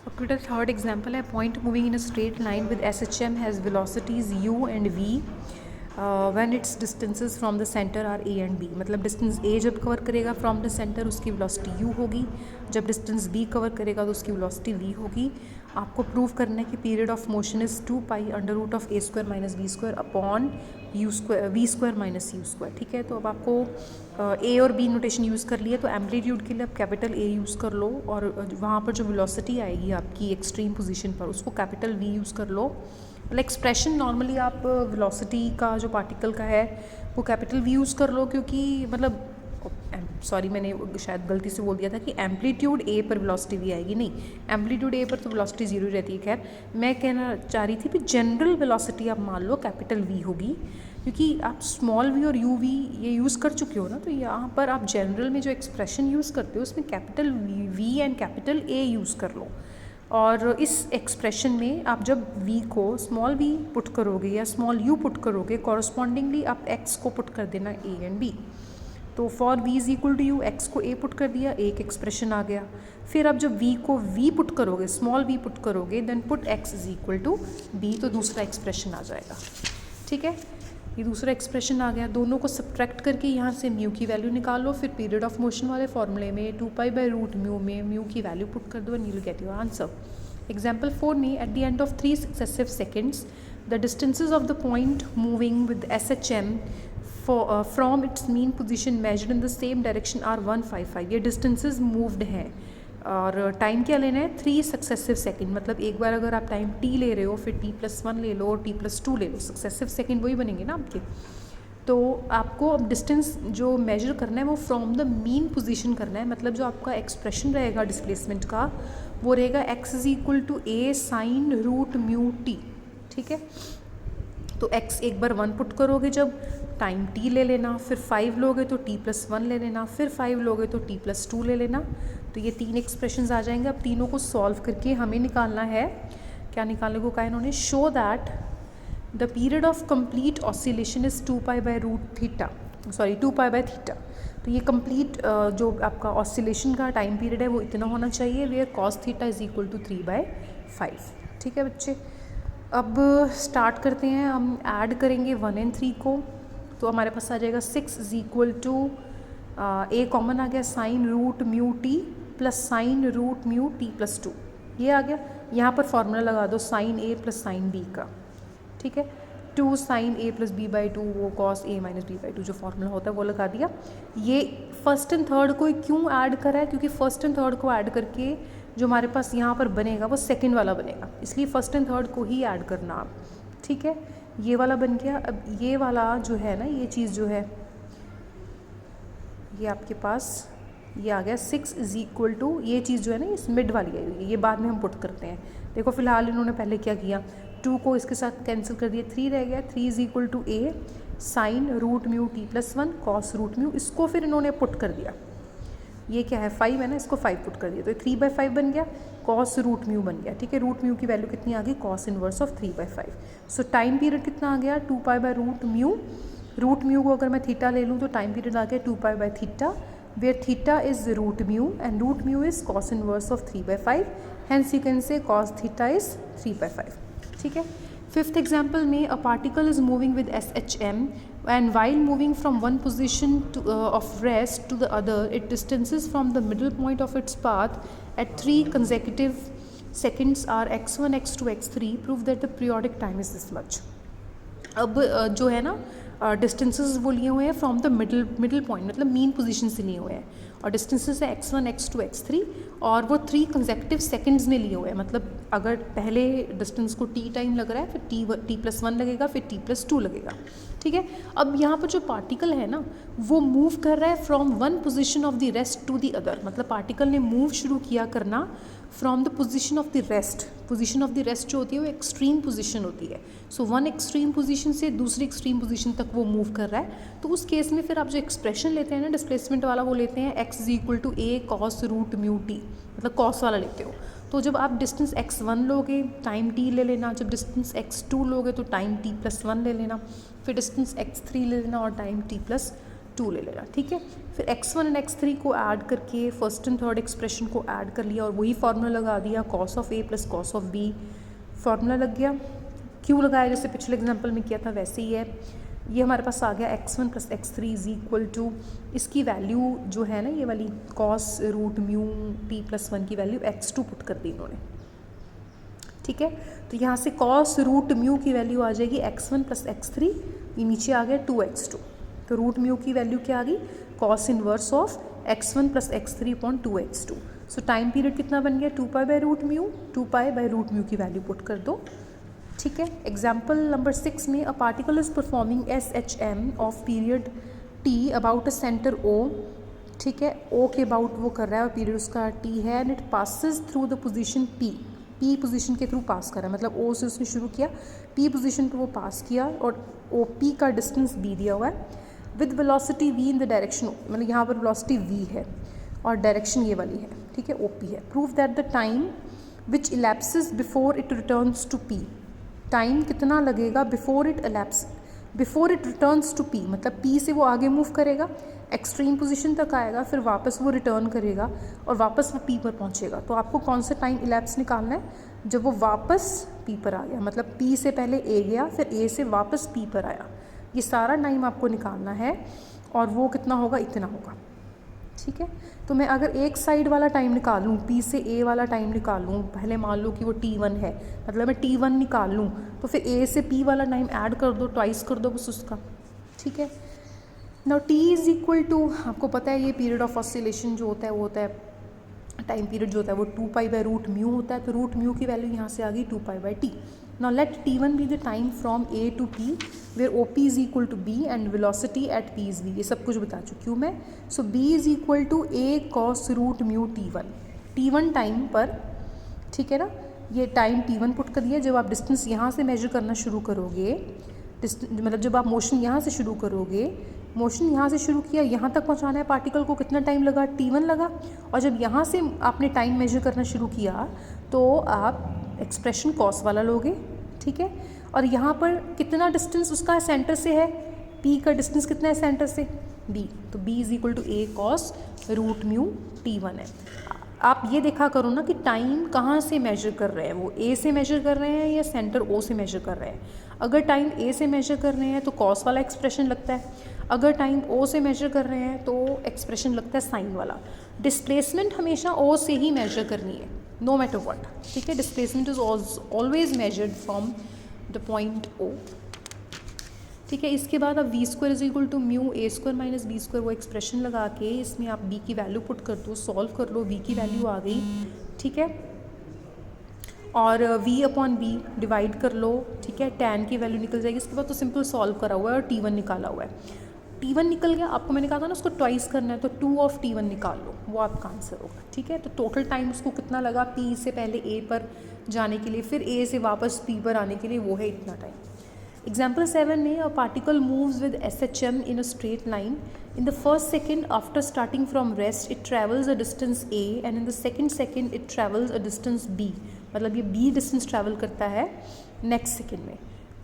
Okay, the third example है point moving in a straight line with SHM has velocities u and v when its distances from the center are a and b. मतलब distance a जब cover करेगा from the centre उसकी velocity u होगी, जब distance b cover करेगा तो उसकी velocity v होगी. आपको प्रूव करना है कि period of motion is 2 pi under root of a square minus b square upon u square v square minus u square. ठीक है, तो अब आपको a और b नोटेशन यूज़ कर लिया, तो एम्पलीट्यूड के लिए आप कैपिटल A यूज़ कर लो और वहाँ पर जो वेलोसिटी आएगी आपकी एक्सट्रीम पोजीशन पर उसको कैपिटल V यूज़ कर लो. मतलब एक्सप्रेशन नॉर्मली आप वेलोसिटी का जो पार्टिकल का है वो कैपिटल V यूज़ कर लो, क्योंकि मतलब सॉरी मैंने शायद गलती से बोल दिया था कि एम्पलीट्यूड A पर वेलोसिटी V आएगी. नहीं, एम्पलीट्यूड A पर तो वेलोसिटी जीरो रहती है. खैर, मैं कहना चाह रही थी कि जनरल वेलोसिटी आप मान लो कैपिटल V होगी, क्योंकि आप स्मॉल v और u v ये यूज़ कर चुके हो ना, तो यहाँ पर आप जनरल में जो एक्सप्रेशन यूज़ करते हो उसमें capital v and capital A use कर लो. और इस एक्सप्रेशन में आप जब v को स्मॉल v पुट करोगे या स्मॉल u पुट करोगे, कॉरस्पॉन्डिंगली आप x को पुट कर देना a एंड b. तो for v is equal to u, x को a पुट कर दिया, एक एक्सप्रेशन आ गया. फिर आप जब v को v पुट करोगे, स्मॉल v पुट करोगे, then put x is equal to b, तो दूसरा एक्सप्रेशन आ जाएगा. ठीक है, ये दूसरा एक्सप्रेशन आ गया. दोनों को सब्ट्रैक्ट करके यहाँ से म्यू की वैल्यू निकाल लो. फिर पीरियड ऑफ मोशन वाले फॉर्मूले में 2 पाई बाई रूट म्यू में म्यू की वैल्यू पुट कर दो and you will get your answer. Example 4 में at the end of 3 successive seconds the distances of the point moving with SHM from its mean position measured in the same direction are 155. ये distances moved हैं और time क्या लेना है, 3 successive second. मतलब एक बार अगर आप टाइम t ले रहे हो फिर t+1 ले लो और t+2 ले लो, सक्सेसिव सेकंड वही बनेंगे ना आपके. तो आपको अब डिस्टेंस जो मेजर करना है वो फ्रॉम द मीन पोजीशन करना है. मतलब जो आपका एक्सप्रेशन रहेगा डिस्प्लेसमेंट का वो रहेगा x is equal to a sine root mu t. ठीक है, तो x एक बार 1 पुट करोगे जब टाइम t ले लेना, फिर 5 लोगे तो t+1 ले लेना, फिर 5 लोगे तो t+2 ले लेना. तो ये 3 एक्सप्रेशंस आ जाएंगे. अब तीनों को सॉल्व करके हमें निकालना है, क्या निकालने को कहा इन्होंने, show that the period of complete oscillation is 2 pi by root theta, sorry 2 pi by theta. तो ये कंप्लीट जो आपका ऑसिलेशन का टाइम पीरियड है वो इतना होना चाहिए, where cos theta is equal to 3/5. ठीक है बच्चे, अब स्टार्ट करते हैं. हम ऐड करेंगे 1 एंड 3 को, तो हमारे पास आ जाएगा 6 is equal to a common आ गया sine root mu t plus sine root mu t+2, ये आ गया. यहाँ पर फॉर्मूला लगा दो sine a plus sine b का. ठीक है, 2 sine a plus b by 2 वो cos a minus b by 2 जो फॉर्मूला होता है वो लगा दिया. ये फर्स्ट एंड थर्ड को क्यों ऐड करा है, क्योंकि फर्स्ट एंड थर्ड को ऐड करके जो हमारे पास यहाँ पर बनेगा वो सेकंड वाला बनेगा, इसलिए फर्स्ट एंड थर्ड को ही ऐड करना आप. ठीक है, ये वाला बन गया. अब ये वाला जो है ना, ये चीज़ जो है ये आपके पास ये आ गया 6 इज़ इक्वल टू, ये चीज़ जो है ना इस मिड वाली आई हुई है, ये बाद में हम पुट करते हैं. देखो फिलहाल इन्होंने पहले क्या किया, 2 को इसके साथ कैंसिल कर दिया, 3 रह गया. 3 is equal to a sine root mu t+1 cos root mu, इसको फिर इन्होंने पुट कर दिया. ये क्या है 5 है ना, इसको 5 पुट कर दिया तो 3/5 बन गया, कॉस रूट म्यू बन गया. ठीक है, रूट म्यू की वैल्यू कितनी आ गई, cos inverse of 3/5. So time period कितना आ गया, 2 pi by root mu. Root mu को अगर मैं थीटा ले लूँ तो टाइम पीरियड आ गया 2 pi by theta, where theta is root mu and root mu is cos inverse of 3/5, hence you can say cos theta is 3/5. ठीक है, fifth example में a particle is moving with SHM and while moving from one position of rest to the other it distances from the middle point of its path at 3 consecutive seconds are x1 x2 x3. prove that the periodic time is this much. अब जो है ना distances वो लिए हुए हैं from the middle point, मतलब mean position से लिए हुए हैं, और डिस्टेंसेस है x1 x2 x3 और वो 3 कंसेक्टिव सेकंड्स में लिए हुए हैं. मतलब अगर पहले डिस्टेंस को t टाइम लग रहा है फिर t+1 लगेगा फिर t+2 लगेगा. ठीक है, अब यहाँ पर जो पार्टिकल है ना वो मूव कर रहा है from one position of the rest to the other. मतलब पार्टिकल ने मूव शुरू किया करना from the position of the rest. Position of the rest जो होती है वो एक्सट्रीम पोजीशन होती है. सो वन एक्सट्रीम पोजीशन से दूसरी एक्सट्रीम पोजीशन तक वो मूव कर रहा है. तो उस केस में फिर आप जो एक्सप्रेशन लेते हैं ना डिस्प्लेसमेंट वाला, वो लेते हैं x is equal to a cos root mu t, मतलब कॉस वाला लेते हो. तो जब आप डिस्टेंस x1 लोगे टाइम t ले लेना, जब डिस्टेंस x2 लोगे तो टाइम t+1 ले लेना, फिर डिस्टेंस x3 ले लेना और टाइम t+2 2 ले लेना, ठीक है। फिर x1 एंड x3 को ऐड करके फर्स्ट एंड थर्ड एक्सप्रेशन को ऐड कर लिया और वही फार्मूला लगा दिया, cos of a plus cos of b, formula लग गया। क्यों लगाया, जैसे पिछले एग्जांपल में किया था वैसे ही है। ये हमारे पास आ गया x1 plus x3 is equal to, इसकी वैल्यू जो है ना ये वाली cos root mu t plus 1 की वैल्यू x2 पुट कर दी इन्होंने, ठीक है। तो यहाँ से cos रूट म्यू की वैल्यू आ जाएगी x1 प्लस x3, ये नीचे आ गया 2x2, तो रूट म्यू की वैल्यू क्या आ गई, cos inverse of x1 plus x3 upon 2x2। So time period कितना बन गया, 2 pi by root mu, 2 pi by root mu की वैल्यू पुट कर दो, ठीक है। एग्जाम्पल नंबर 6 में, a particle is performing SHM of period t about a centre O, ठीक है, O के अबाउट वो कर रहा है और पीरियड उसका t है, and it passes through the position P position के थ्रू पास कर रहा है, मतलब O से उसने शुरू किया, P पोजीशन पे वो पास किया और OP का डिस्टेंस B दिया हुआ है, with velocity V in the direction, मतलब यहाँ पर वेलोसिटी V है और डायरेक्शन ये वाली है, ठीक है, OP है। Prove that the time which elapses before it returns to P, time कितना लगेगा before it returns to P, मतलब P से वो आगे मूव करेगा, एक्सट्रीम पोजीशन तक आएगा, फिर वापस वो रिटर्न करेगा और वापस वो P पर पहुंचेगा। तो आपको कौन सा टाइम इलैप्स निकालना है, जब वो वापस P पर आ गया, मतलब P से पहले A गया, फिर A से वापस P पर आया, ये सारा टाइम आपको निकालना है और वो कितना होगा, इतना होगा, ठीक है। तो मैं अगर एक साइड वाला टाइम निकाल लूँ, P से A वाला टाइम निकाल लूँ, पहले मान लो कि वो T1 है, मतलब मैं T1 निकाल लूँ, तो फिर A से P वाला टाइम ऐड कर दो, ट्वाइस कर दो बस उसका, ठीक है। Now T is equal to, आपको पता है ये पीरियड ऑफ ऑसिलेशन जो होता है वो होता है, टाइम पीरियड जो होता है वो 2 पाई बाई रूट म्यू होता है, तो रूट म्यू की वैल्यू यहाँ से आ गई 2 pi by t. Now let T1 be the time from A to P where OP is equal to B and velocity at P is V, ये सब कुछ बता चुकी हूँ मैं। So B is equal to A cos root mu T1 time पर, ठीक है ना, ये टाइम T1 पुट कर दिया। जब आप डिस्टेंस यहाँ से मेजर करना शुरू करोगे, मतलब जब आप मोशन यहाँ से शुरू करोगे, मोशन यहाँ से शुरू किया, यहाँ तक पहुँचाना है पार्टिकल को, कितना टाइम लगा, T1 लगा, और जब यहाँ से आपने टाइम मेजर करना शुरू किया तो आप एक्सप्रेशन कॉस वाला लोगे, ठीक है। और यहाँ पर कितना डिस्टेंस उसका सेंटर से है, P का डिस्टेंस कितना है सेंटर से, B, तो B is equal to A cos root mu T1 है। आप ये देखा करो ना कि टाइम कहाँ से मेजर कर रहे हैं, वो A से मेजर कर रहे हैं या सेंटर O से मेजर कर रहे हैं। अगर टाइम A से मेजर कर रहे हैं तो कॉस वाला एक्सप्रेशन लगता है, अगर टाइम O से मेजर कर रहे हैं तो एक्सप्रेशन लगता है साइन वाला। डिस्प्लेसमेंट हमेशा O से ही मेजर करनी है, नो मैटर व्हाट, ठीक है। Displacement is always measured from the point O, ठीक है। इसके बाद आप V square is equal to mu A square minus B square, वो एक्सप्रेशन लगा के इसमें आप B की वैल्यू पुट कर दो, सॉल्व कर लो, V की वैल्यू आ गई, ठीक है। और V अपॉन B डिवाइड कर लो, ठीक है, tan की वैल्यू निकल जाएगी। इसके बाद तो सिंपल सॉल्व करा हुआ है और T1 निकाला हुआ है। T1 निकल गया, आपको मैंने कहा था ना उसको ट्वाइस करना है, तो 2 ऑफ T1 निकाल लो, वो आपका आंसर होगा, ठीक है। तो टोटल टाइम उसको कितना लगा, P से पहले A पर जाने के लिए, फिर A से वापस P पर आने के लिए, वो है इतना टाइम। Example 7 में, a particle moves with SHM in a straight line. In the first second after starting from rest, it travels a distance A, and in the second second it travels a distance B. मतलब ये B distance travel करता है next second में।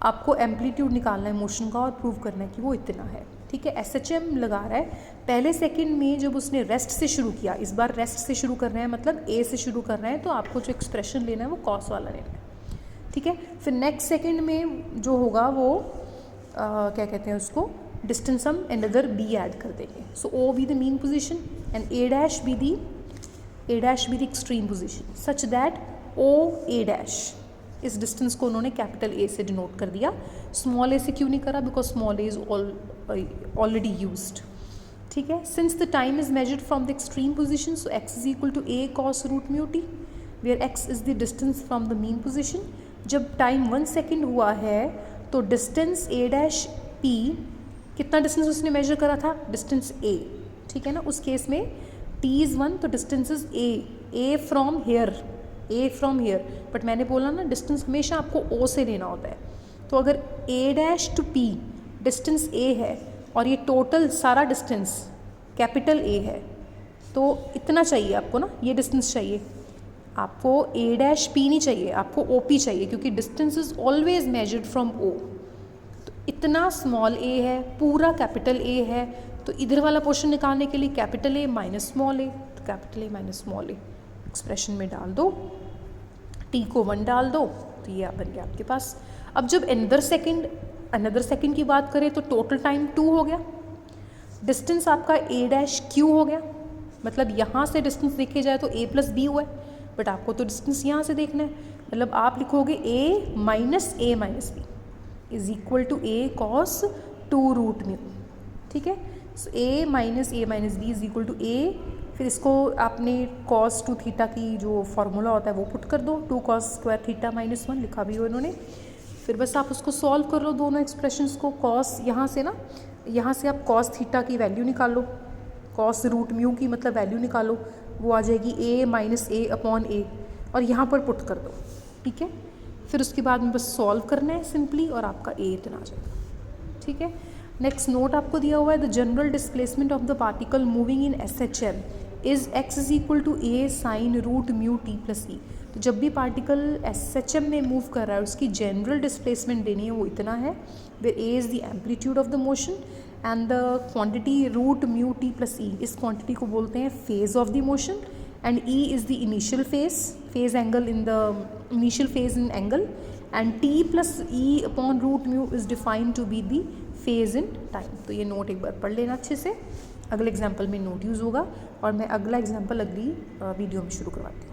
आपको amplitude निकालना है motion का और प्रूव करना है कि वो इतना है, ठीक है। SHM लगा रहा है पहले सेकंड में, जब उसने रेस्ट से शुरू किया, इस बार रेस्ट से शुरू कर रहे हैं, मतलब A से शुरू कर रहे हैं, तो आपको जो एक्सप्रेशन लेना है वो कॉस वाला लेना है, ठीक है। फिर नेक्स्ट सेकंड में जो होगा वो क्या कहते हैं उसको, डिस्टेंस हम अनदर B ऐड कर देंगे। सो O be the mean position and A dash be the extreme position, such that O A dash, इस डिस्टेंस को उन्होंने कैपिटल A से डिनोट कर दिया। स्मॉल a से क्यों नहीं करा, because small a is already used, ठीक है। Since the time is measured from the extreme position, so x is equal to A cos root mu T, where x is the distance from the mean position. जब time 1 second हुआ है तो distance A dash P, कितना distance उसने measure करा था, distance A, ठीक है ना। उस केस में T इज़ 1, तो distance is A from here, but मैंने बोला ना डिस्टेंस हमेशा आपको O से लेना होता है। तो अगर A dash to P distance A है और ये टोटल सारा डिस्टेंस कैपिटल A है, तो इतना चाहिए आपको ना, ये डिस्टेंस चाहिए आपको, A डैश P नहीं चाहिए, आपको OP चाहिए, क्योंकि distance is always measured from O। तो इतना स्मॉल a है, पूरा कैपिटल A है, तो इधर वाला पोर्शन निकालने के लिए कैपिटल ए माइनस स्मॉल ए, तो capital A minus small A expression में डाल दो, टी को 1 डाल दो, तो ये बन गया आपके पास। अब जब अनदर सेकेंड की बात करें तो टोटल टाइम 2 हो गया, डिस्टेंस आपका ए डैश क्यू हो गया, मतलब यहाँ से डिस्टेंस देखे जाए तो ए प्लस बी हुआ है, बट आपको तो डिस्टेंस यहाँ से देखना है, मतलब आप लिखोगे a minus b is equal to a cos 2 root mu, ठीक है। So a minus b is equal to a, फिर इसको आपने कॉस 2 थीटा की जो फॉर्मूला होता है वो पुट कर दो, 2 कॉस स्क्वायर थीटा माइनस 1 लिखा भी हो इन्होंने। फिर बस आप उसको सॉल्व कर लो दोनों एक्सप्रेशंस को, कॉस यहाँ से आप कॉस थीटा की वैल्यू निकाल लो, कॉस रूट म्यू की मतलब वैल्यू निकालो, वो आ जाएगी ए माइनस ए अपॉन ए, और यहाँ पर पुट कर दो, ठीक है। फिर उसके बाद में बस सॉल्व करना है सिंपली और आपका ए इतना आ जाएगा, ठीक है। नेक्स्ट नोट आपको दिया हुआ है, the general displacement of the particle moving in SHM is x is equal to a sine root mu t plus e. तो जब भी पार्टिकल SHM में मूव कर रहा है उसकी जनरल डिस्प्लेसमेंट देनी है वो इतना है, where a is the amplitude of the motion and the quantity root mu t plus e, इस क्वांटिटी को बोलते हैं phase of the motion, and e is the initial phase angle in the initial phase in angle, and t plus e upon root mu is defined to be the phase in time. तो ये note एक बार पढ़ लेना अच्छे से, अगले example में note use होगा, और मैं अगला एग्जाम्पल अगली वीडियो में शुरू करवाती हूँ।